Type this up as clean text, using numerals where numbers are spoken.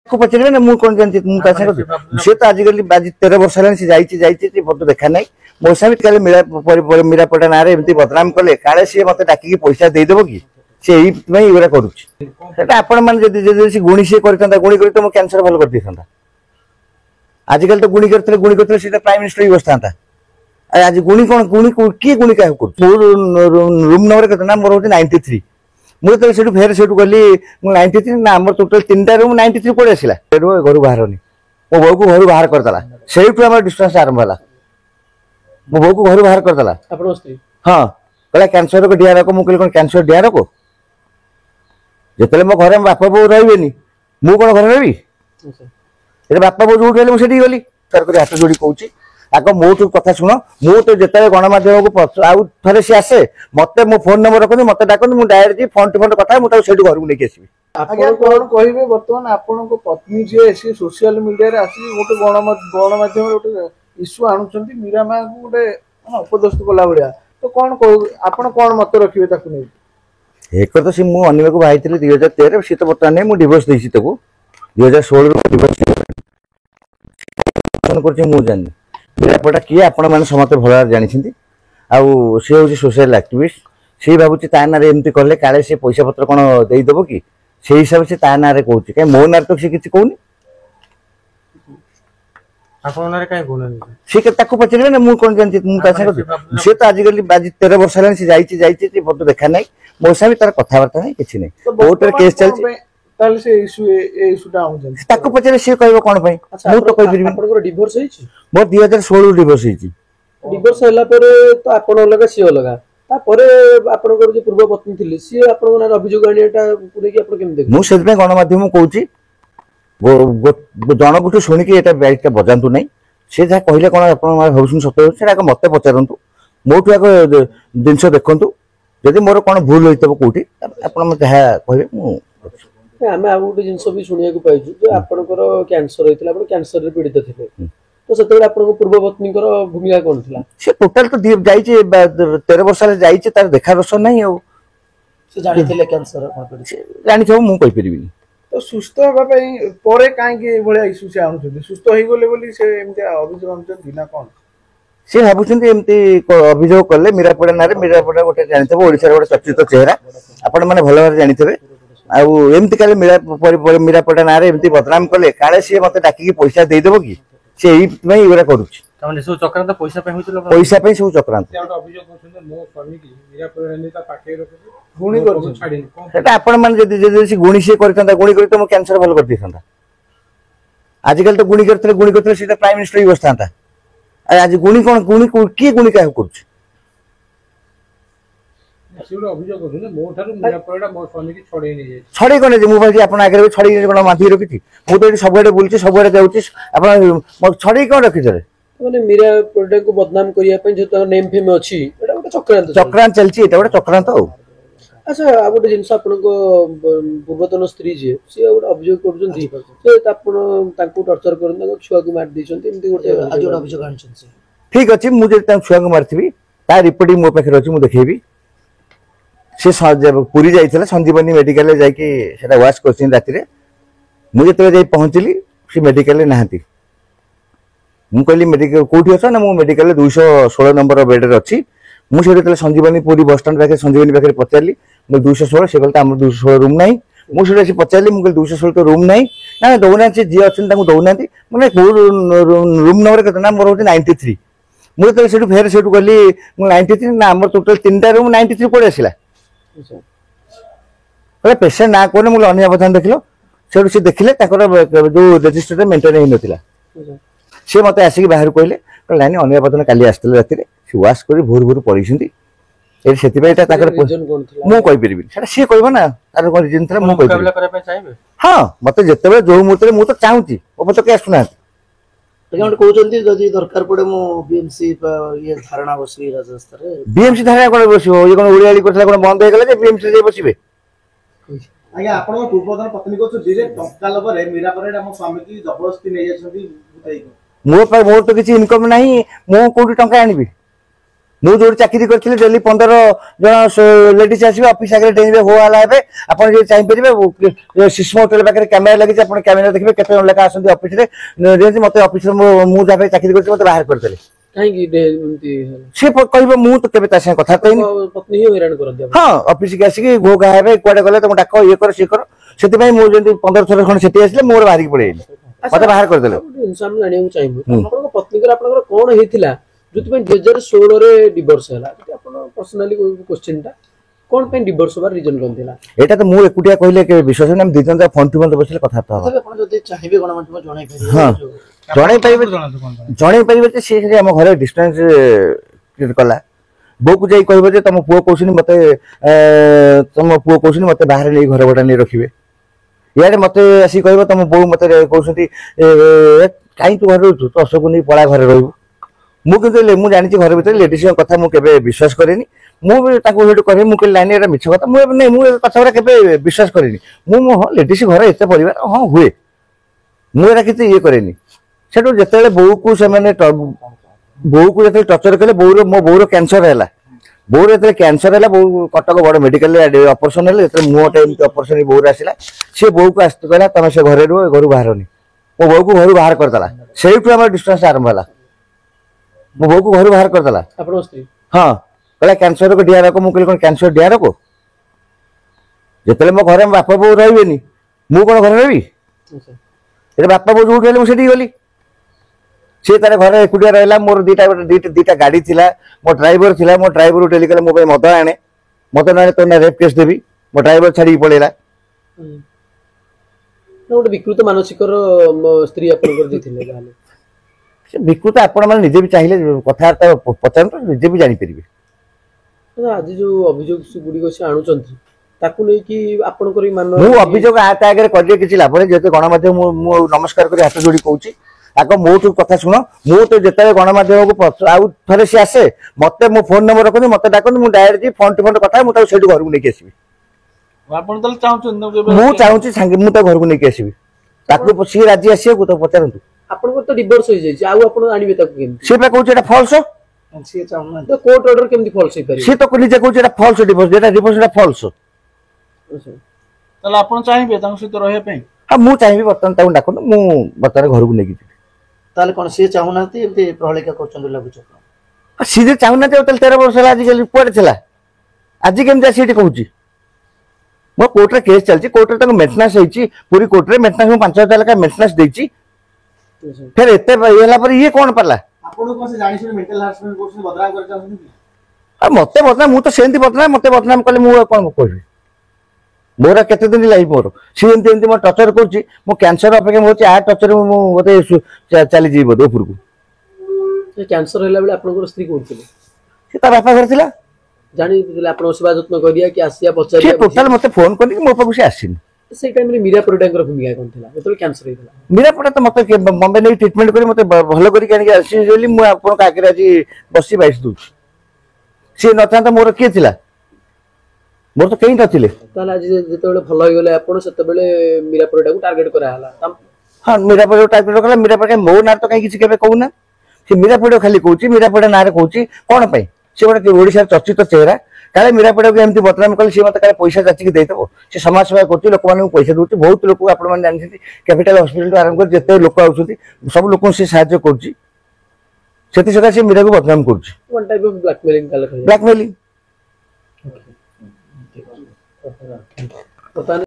को पचारे ना मुझे कौन जानती सी तो आजिकल आज 13 वर्ष है मत देखा ना मो सामने काले मीरापटा ना एमती बदनाम कले काले सी मत डाक पैसा देदेव कि सी यही कर गुणी सी गुणी कर तो कैंसर भल कर देता आजिकल तो गुणी करते प्राइम मिनिस्टर ही बसता आज गुणी कौन गुणी किए गुणी क्या रूम नंबर के मोर हूँ 93 मुझे से फेर से गली 93 ना आम टोटाल 3टा रूम 93 कोड़े आसला घर बाहर मो बो को घर बाहर करदेला से डिस्टेंस आरंभ है मो बो को घर बाहर करदेला हाँ कहला कैंसर को डिया रख मुझे कौन कैंसर डिया रख जो मो घर बापा बो रही मु कौन घर रही बापा बो जो मुझे गली सरकारी हाथ जोड़ी कहूँ आग मोटू कथा शुण मु तो जिते गणमाध्यम को आउ थे सी आसे मत मो फोन नंबर रखते मत डाकते मुझे डायरेक्ट फोन टू फोन कथा मुझे घर को लेके आसबि कहे बर्तमान आपण पत्नी जी सी सोशल मीडिया आसी गोटे गणमाध्यम गोटे इश्यू आणुंट मीरा माँ को गोटे उपदस्त कला भाया तो कौन आप कौन मत रखिए एक तो सी मुझे बाई 2013 सी तो बर्तमान मुझे डिवोर्स देसी 2016 डिवोर्स जानी मीरापटा किए आपण मैंने समस्त भल जानी आउ सी हूँ सोशल एक्टिविस्ट सी भावुँ ता ना एमती कले काले सी पैसा पत्र कौन देदेव कि से हिसाब से ता ना कहूँ कहीं मो ना तो सी किसी कहूनी सी पचारे ना मुझे कौन जानती सी तो आजिकल आज 13 वर्ष है मत देखा ना मो सामने तार कथबार्ता नहीं किसी नहीं कोर्ट केस चलती पचारे सी कह कौन मुझे तो कही डिवोर्स मोर 2016 डिवोर्स डिवोर्स है तो आपण अलग सी अलग पूर्व पत्नी थी सी अभियोग मुझे गणमाध्यम कहूँ जन को शुणिकी बैगटा बजातु ना सी जहाँ कहले कौन आप भाई सत्य मत पचारतु मोटू आग जिनस देखु जदि मोर कौन भूल होता कौटी आप जहाँ कहे आम आ गोटे जिन भी शुणा पाई जो आपंकर कैंसर होता है कैंसर पीड़ित थे तो से पूर्व पत्नी भूमिका कौन थी से टोटाल तो 13 वर्ष तार देखा दर्शन नहीं जानी मुझे तो सुस्थ होगा कहीं इश्यू से आणुंट सुस्थ हो गले से अभियोग ना कौन सी भावुं एमती अभियोग कले मीरापड़ा ना मीरापड़ा गोटे जानते ओडिशा गोटे चर्चित चेहरा आपण मैंने भल भाव जानी आमती काले मीरापटा ना एमती बदनाम कले काले सी मत डाक पैसा देदेव कि से यही कर पैसा सब चक्रांत आपण मैंने गुणी सी गुणी कर तो कैंसर भल कर देता आजिकल तो गुणी करते प्राइम मिनिस्टर ही बसता आज गुणी कौन गुणी किए गुणी क्या कर छड़े कौन मुझे आप आगे छड़ी कौन बांधिक रखी मुझे सब बुलूँ सब जाऊँ छड़ी कौन रखी मीरापटा को बदनाम करने नेम फेम अच्छी चक्रांत चलती गोटे चक्रांत अच्छा आ गोटे जिन पूर्वतन स्त्री जी सी गोटे अभियोग कर टर्चर कर छुआ को मार ठीक अच्छे मुझे छुआ को मारी तार रिपोर्टिंग मो पाखे अच्छी मुझे देखेबी सी पुरी जाइए संजीवनी मेडिकल जाकि वाश कर राति मुझे जो पहुँचली सी मेडिकल ना मुझे कहली मेडिकल कौटी अच्छ ना मुझे मेडिकल 216 नंबर बेड्रे अच्छी मुझे संजीवनी पुरी बस स्टाण्ड पाखे संजीवनी पाखे पचारि मुझे 216 से कहते 216 रूम ना मुझे पचारि मुझे 216 तो रूम ना दौना जी अच्छे दौना मैंने रूम नंबर के मोर हूँ 93 मुझे से फेर से गली 93 ना आम टोटाल 3टा रूम 93 कोड़े आसला पेसेंट ना कहने मुझे अन्य अवधान देख से देखिले जो रेजिस्टर मेन्टेन हो नाला सी मत आसिक बाहर कहले लाइन अन्य अवधान काली आसते राति से वाश कर भोर भोर पड़े मुझे कहीपर सी कह ना तार कौन रिजन था मुझे हाँ मत जिते जो मुहूर्त मुझे तो चाहूँगी मत के आसुना कहते दरकार पड़े बीएमसी धारणा बस बीएमसी धारणा कौन बस ये कौन उड़ियाली कौन बंद हो गला बीएमसी बसवे आज्ञा आपण पूर्वतन पत्नी को टंका लगे मीरापड़ा मो स्वामी की जबरदस्ती नहीं मोर तो किसी इनकम नहीं मो कोटी टंका आनिबी ମୁଁ ଯୋଉଠି ଚାକିରି କରିଥିଲି ଡେଲି 15 ଜଣ ଲେଡିଜ ଆସିବେ ଅଫିସ ଆଗରେ ଡେଇଁବେ ହୋ ହାଲା ହେବେ। ଆପଣ ଯଦି ଚାହିଁପାରିବେ ଶିଶୁ ହୋଟେଲ ପାଖରେ କ୍ୟାମେରା ଲାଗିଛି, ଆପଣ କ୍ୟାମେରା ଦେଖିବେ କେତେ ଜଣ ଲେଖା ଆସନ୍ତି ଅଫିସରେ। ଯେମିତି ମତେ ଅଫିସରେ ମୁଁ ଯାହା ପାଇଁ ଚାକିରି କରିଛି ମତେ ବାହାର କରିଦେଲେ। ସିଏ କହିବ ମୁଁ ତ କେବେ ତା ସାଙ୍ଗେ କଥା କହିନି। ହଁ ଅଫିସକି ଆସିକି ଘୋ ଘା ହେବେ, କୁଆଡେ ଗଲେ ତମ ଡାକ ଇଏ କର ସିଏ କର। ସେଥିପାଇଁ ମୁଁ ଯେମିତି 15 ଥର ଖଣ୍ଡେ ସେଠି ଆସିଲେ ମୋର ବାହାରିକି ପଳେଇଲି, ମତେ ବାହାର କରିଦେଲେ। ଜାଣିବାକୁ ଚାହିଁବୁ ଆପଣଙ୍କ ପତ୍ନୀଙ୍କର ଆପଣଙ୍କର କଣ ହେଇଥିଲା ଯୋଉଥିପାଇଁ 2016 ରେ ଡିଭୋର୍ସ ହେଲା? ଆପଣ ପର୍ସନାଲି କ୍ୱେଶ୍ଚିନ୍ ଟା କଣ ପାଇଁ ଡିଭୋର୍ସ ହବାର ରିଜନ କଣ ଥିଲା? ଏଇଟା ତ ମୁଁ ଏକୁଟିଆ କହିଲେ କେବେ ବିଶ୍ୱାସ ନାହିଁ। ଆମେ ଦି ଜଣ ଫୋନ ଟୁ ଫୋନ ବସିଲେ କଥାବାର୍ତ୍ତା ହବା। ଆପଣ ଯଦି ଚାହିଁବେ ଗଣମାଧ୍ୟମ ଜଣାଇ ପାରିବେ। ହଁ ଜଣେଇ ପାରିବେ ଯେ ସିଏ ଆମ ଘରେ ଡିଷ୍ଟାନ୍ସ କ୍ରିଏଟ କଲା। ବୋଉକୁ ଯାଇ କହିବ ଯେ ତମ ପୁଅ କହୁଛନ୍ତି ମତେ ବାହାରେ ନେଇ ଘର ଭଡା ନେଇ ରଖିବେ। ଇଆଡେ ମତେ ଆସିକି କହିବ ତମ ବୋଉ ମତେ କହୁଛନ୍ତି କାହିଁ ତୁ ଘରେ ରହୁଛୁ, ତୁ ଅଶୋକକୁ ନେଇ ପଳା ଘରେ ରହିବୁ। ମୁଁ କିନ୍ତୁ ମୁଁ ଜାଣିଛି ଘର ଭିତରେ ଲେଡିଜଙ୍କ କଥା ମୁଁ କେବେ ବିଶ୍ୱାସ କରେନି। ମୁଁ ବି ତାକୁ ସେଠୁ କହିବି, ମୁଁ କହିଲି ନାଇଁ ଏଇଟା ମିଛ କଥା। ମୁଁ କଥା ଗୁଡ଼ା କେବେ ବିଶ୍ୱାସ କରେନି। ହଁ ଲେଡିଜ ଘର ଏତେ ପରିବାର ହଁ ହୁଏ, ମୁଁ ଏଟା କିଛି ଇଏ କରେନି। ସେଠୁ ଯେତେବେଳେ ବୋଉକୁ ଯେତେବେଳେ ଟର୍ଚର କଲେ, ମୋ ବୋଉର କ୍ୟାନ୍ସର ହେଲା। ବୋଉର ଯେତେବେଳେ କ୍ୟାନ୍ସର ହେଲା, ବୋଉ କଟକ ବଡ ମେଡିକାଲରେ ଅପରେସନ ହେଲେ। ଯେତେବେଳେ ମୁହଁଟା ଏମିତି ଅପରେସନ ବୋଉର ଆସିଲା, ସେ ବୋଉକୁ ଆସି କହିଲା ତମେ ସେ ଘରେ ରୁହ, ଘରୁ ବାହାରନି। ମୋ ବୋଉକୁ ଘରୁ ବାହାର କରିଦେଲା। ସେଇଠୁ ଆମର ଡିଷ୍ଟାନ୍ସ ଆରମ୍ଭ ହେଲା। ମୋ ବୋଉକୁ ଘରୁ ବାହାର କରିଦେଲା। ଆପଣଙ୍କ ସ୍ତ୍ରୀ? ହଁ କହିଲା କ୍ୟାନ୍ସର ରୋଗ ଡିଆ ରୋଗ। ମୁଁ କହିଲି କଣ କ୍ୟାନ୍ସର ଡିଆ ରୋଗ? ଯେତେବେଳେ ମୋ ଘରେ ବାପା ବୋଉ ରହିବେନି, ମୁଁ କଣ ଘରେ ରହିବି? ଏଟା ବାପା ବୋଉ ଯୋଉଠି ହେଲେ ମୁଁ ସେଠିକି ଗଲି। ସିଏ ତାର ଘରେ ଏକୁଟିଆ ରହିଲା। ମୋର ଦିଟା ଗାଡି ଥିଲା, ମୋ ଡ୍ରାଇଭର ଥିଲା। ମୋ ଡ୍ରାଇଭର ଡେଲି କହିଲା ମୋ ପାଇଁ ମଦ ଆଣେ, ମଦ ନ ଆଣେ ତୋ ନା ରେପ୍ କେସ୍ ଦେବି। ମୋ ଡ୍ରାଇଭର ଛାଡିକି ପଳେଇଲା। ଗୋଟେ ବିକୃତ ମାନସିକର ସ୍ତ୍ରୀ ଆପଣଙ୍କର ଥିଲେ ତାହେଲେ। ସେ ବିକୃତ ଆପଣ ମାନେ ନିଜେ ବି ଚାହିଁଲେ କଥାବାର୍ତ୍ତା ପଚାରନ୍ତୁ, ନିଜେ ବି ଜାଣିପାରିବେ। ଆଜି ଯୋଉ ଅଭିଯୋଗ ଗୁଡିକ ସେ ଆଣୁଛନ୍ତି ତାକୁ ନେଇକି ଆପଣଙ୍କର ମୁଁ ଅଭିଯୋଗ ତା ଆଗରେ କରିଲେ କିଛି ଲାଭ ନାହିଁ। ଯେହେତୁ ଗଣମାଧ୍ୟମ ମୁଁ ନମସ୍କାର କରି ହାତ ଯୋଡି କହୁଛି, ଆଗ ମୋଠୁ କଥା ଶୁଣ। ମୁଁ ତ ଯେତେବେଳେ ଗଣମାଧ୍ୟମକୁ ଆଉ ଥରେ ସିଏ ଆସେ, ମତେ ମୋ ଫୋନ ନମ୍ବର ରଖନ୍ତୁ, ମତେ ଡାକନ୍ତୁ, ମୁଁ ଡାଇରେକ୍ଟ ଫୋନ ଟୁ ଫୋନ କଥା ମୁଁ ତାକୁ ସେଇଠୁ ଘରକୁ ନେଇକି ଆସିବି। ଆପଣ ତାହେଲେ ଚାହୁଁଛନ୍ତି? ମୁଁ ଚାହୁଁଛି ମୁଁ ତାକୁ ଘରକୁ ନେଇକି ଆସିବି। ତାକୁ ସିଏ ରାଜି ଆସିବାକୁ ତାକୁ ପଚାରନ୍ତୁ। ଆପଣଙ୍କର ତ ଡିଭୋର୍ସ ହେଇଯାଇଛି, ଆଉ ଆପଣ ଆଣିବେ ତାକୁ କେମିତି? ସିଏ ପା କହୁଛି ଏଟା ଫଲ୍ସ। ସିଏ ଚାହୁଁନାହାନ୍ତି କୋର୍ଟ ଅର୍ଡର କେମିତି ଫଲ୍ସ ହେଇପାରିବ? ସିଏ ତ ନିଜେ କହୁଛି ଏଟା ଫଲ୍ସ ଡିଭୋର୍ସ, ଏଟା ଡିଭୋର୍ସ ଏଟା ଫଲ୍ସ। ତାହେଲେ ଆପଣ ଚାହିଁବେ ତାଙ୍କ ସହିତ ରହିବା ପାଇଁ? ହଁ ମୁଁ ଚାହିଁବି ବର୍ତ୍ତମାନ ତାକୁ ଡାକନ୍ତୁ, ମୁଁ ବର୍ତ୍ତମାନ ଘରକୁ ନେଇକି ଯିବି। ତାହେଲେ କଣ ସିଏ ଚାହୁଁନାହାନ୍ତି ଏମିତି ପ୍ରହେଳିକା କରୁଛନ୍ତି ଲାଗୁଛି? ସିଏ ଯେ ଚାହୁଁନାହାନ୍ତି ତାହେଲେ 13 ବର୍ଷ ହେଲା ଆଜିକାଲି କୁଆଡେ ଥିଲା? ଆଜି କେମିତି ଆସି ଏଠି କହୁଛି? ମୋ କୋର୍ଟରେ କେସ୍ ଚାଲିଛି, କୋର୍ଟରେ ତାଙ୍କୁ ମେଣ୍ଟେନାନ୍ସ ହେଇଛି। ପୁରୀ କୋର୍ଟରେ ମେଣ୍ଟେନାନ୍ସ 5,000 ଲେଖା ମେଣ୍ଟେନାନ୍ସ ଦେଇଛି। ଫେର ଏତେ ହେଲା ପରେ ଇଏ କଣ ପାରିଲା? ମତେ ବଦନାମ, ମୁଁ ତ ସେମିତି ବଦନାମ, ମତେ ବଦନାମ କଲେ ମୁଁ କଣ କହିବି? ମୋର କେତେ ଦିନ ଲାଇଫ ମୋର। ସିଏ ଏମିତି ମୋ ଟର୍ଚର କରୁଛି। ମୁଁ କ୍ୟାନ୍ସର ଅପେକ୍ଷା ମୁଁ ଆ ଟର୍ଚର ମୁଁ ବୋଧେ ଚାଲିଯିବି ବୋଧେ ଉପରକୁ। କ୍ୟାନ୍ସର ହେଲା ବେଳେ ଆପଣଙ୍କର ସ୍ତ୍ରୀ କରୁଥିଲେ? ସେ ତା ବାପା ଘରେ ଥିଲା। ଜାଣିଥିଲେ ଆପଣଙ୍କ ସେବା ଯତ୍ନ କରିବା କି ଆସିବା ପଚାରିବା? ସେ ଟୋଟାଲ ମତେ ଫୋନ କରିକି ମୋ ପାଖକୁ ସେ ଆସିନି। ସେଇ ଟାଇମରେ ମୀରା ପରିଡାଙ୍କର ଭୂମିକା କଣ ଥିଲା ଯେତେବେଳେ କ୍ୟାନ୍ସର ହେଇଥିଲା? ମୀରା ପରିଡା ତ ମତେ ବମ୍ବେ ନେଇ ଟ୍ରିଟମେଣ୍ଟ କରି ମତେ ଭଲ କରିକି ଆଣିକି ଆସିଛି ବୋଲି ମୁଁ ଆପଣଙ୍କ ଆଗରେ ଆଜି ବସି ବାଇଶ ଦଉଛି। ସିଏ ନଥାନ୍ତା ମୋର କିଏ ଥିଲା? ମୋର ତ କେହି ନଥିଲେ। ତାହେଲେ ଆଜି ଯେତେବେଳେ ଭଲ ହେଇଗଲେ ଆପଣ, ସେତେବେଳେ ମୀରା ପରିଡାକୁ ଟାର୍ଗେଟ କରାହେଲା? ହଁ ମୀରା ପରିଡା ଟାର୍ଗେଟ କଲା। ମୀରା ପରିଡା ମୋ ନାଁରେ ତ କାହିଁ କିଛି କେବେ କହୁନା। ସେ ମୀରା ପରିଡା ଖାଲି କହୁଛି, ମୀରା ପରିଡା ନାଁରେ କହୁଛି। କଣ ପାଇଁ? ସେ ଗୋଟେ ଓଡିଶାର ଚର୍ଚ୍ଚିତ ଚେହେରା। କାଳେ ମୀରା ପରିଡାକୁ ଏମିତି ବଦନାମ କଲେ ସିଏ ମତେ କାଳେ ପଇସା ଯାଚିକି ଦେଇଦେବ। ସେ ସମାଜ ସେବା କରୁଛି, ଲୋକମାନଙ୍କୁ ପଇସା ଦଉଛି। ବହୁତ ଲୋକ ଆପଣମାନେ ଜାଣିଛନ୍ତି, କ୍ୟାପିଟାଲ ହସ୍ପିଟାଲଠୁ ଆରମ୍ଭ କରି ଯେତେ ଲୋକ ଆଉଛନ୍ତି ସବୁ ଲୋକଙ୍କୁ ସେ ସାହାଯ୍ୟ କରୁଛି। ସେଥିସକାଶେ ସେ ମୀରାକୁ ବଦନାମ କରୁଛି। ବ୍ଲାକମେଲିଂ।